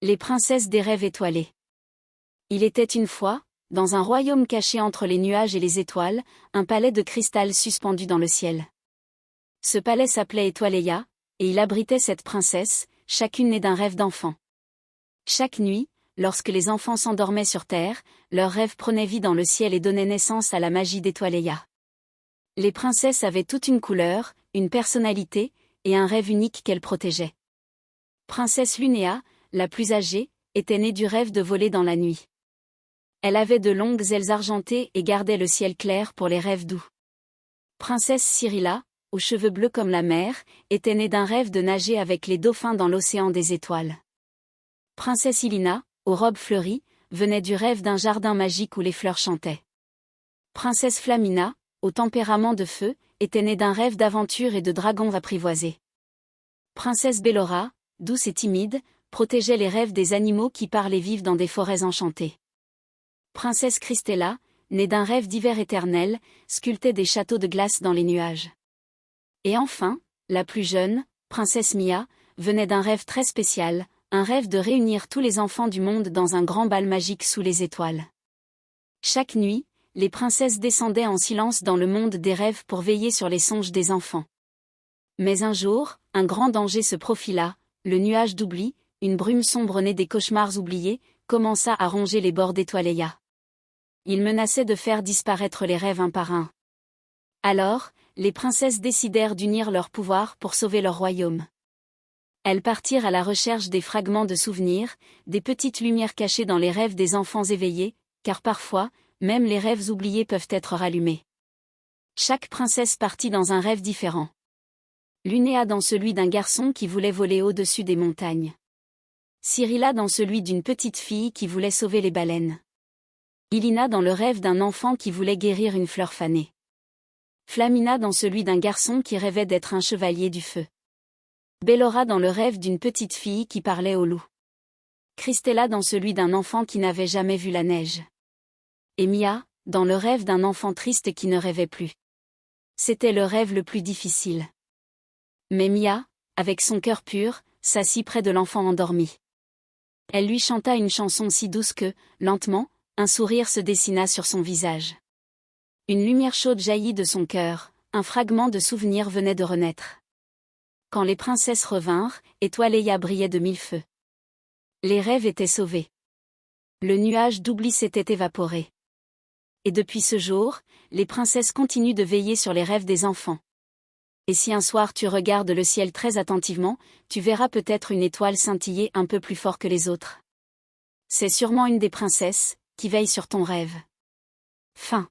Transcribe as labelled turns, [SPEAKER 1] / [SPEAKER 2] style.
[SPEAKER 1] Les princesses des rêves étoilés. Il était une fois, dans un royaume caché entre les nuages et les étoiles, un palais de cristal suspendu dans le ciel. Ce palais s'appelait Étoileia, et il abritait cette princesse, chacune née d'un rêve d'enfant. Chaque nuit, lorsque les enfants s'endormaient sur terre, leurs rêves prenaient vie dans le ciel et donnaient naissance à la magie d'Étoileia. Les princesses avaient toute une couleur, une personnalité, et un rêve unique qu'elles protégeaient. Princesse Lunéa, la plus âgée, était née du rêve de voler dans la nuit. Elle avait de longues ailes argentées et gardait le ciel clair pour les rêves doux. Princesse Cyrilla, aux cheveux bleus comme la mer, était née d'un rêve de nager avec les dauphins dans l'océan des étoiles. Princesse Ilina, aux robes fleuries, venait du rêve d'un jardin magique où les fleurs chantaient. Princesse Flamina, au tempérament de feu, était née d'un rêve d'aventure et de dragons apprivoisés. Princesse Bellora, douce et timide, protégeait les rêves des animaux qui parlent et vivent dans des forêts enchantées. Princesse Cristella, née d'un rêve d'hiver éternel, sculptait des châteaux de glace dans les nuages. Et enfin, la plus jeune, Princesse Mia, venait d'un rêve très spécial, un rêve de réunir tous les enfants du monde dans un grand bal magique sous les étoiles. Chaque nuit, les princesses descendaient en silence dans le monde des rêves pour veiller sur les songes des enfants. Mais un jour, un grand danger se profila, le nuage d'oubli, une brume sombre née des cauchemars oubliés, commença à ronger les bords d'Étoileia. Il menaçait de faire disparaître les rêves un par un. Alors, les princesses décidèrent d'unir leurs pouvoirs pour sauver leur royaume. Elles partirent à la recherche des fragments de souvenirs, des petites lumières cachées dans les rêves des enfants éveillés, car parfois, même les rêves oubliés peuvent être rallumés. Chaque princesse partit dans un rêve différent. Lunéa dans celui d'un garçon qui voulait voler au-dessus des montagnes. Cyrilla dans celui d'une petite fille qui voulait sauver les baleines. Ilina dans le rêve d'un enfant qui voulait guérir une fleur fanée. Flamina dans celui d'un garçon qui rêvait d'être un chevalier du feu. Bellora dans le rêve d'une petite fille qui parlait au loup. Cristella dans celui d'un enfant qui n'avait jamais vu la neige. Et Mia, dans le rêve d'un enfant triste qui ne rêvait plus. C'était le rêve le plus difficile. Mais Mia, avec son cœur pur, s'assit près de l'enfant endormi. Elle lui chanta une chanson si douce que, lentement, un sourire se dessina sur son visage. Une lumière chaude jaillit de son cœur, un fragment de souvenir venait de renaître. Quand les princesses revinrent, Étoileia brillait de mille feux. Les rêves étaient sauvés. Le nuage d'oubli s'était évaporé. Et depuis ce jour, les princesses continuent de veiller sur les rêves des enfants. Et si un soir tu regardes le ciel très attentivement, tu verras peut-être une étoile scintiller un peu plus fort que les autres. C'est sûrement une des princesses, qui veille sur ton rêve. Fin.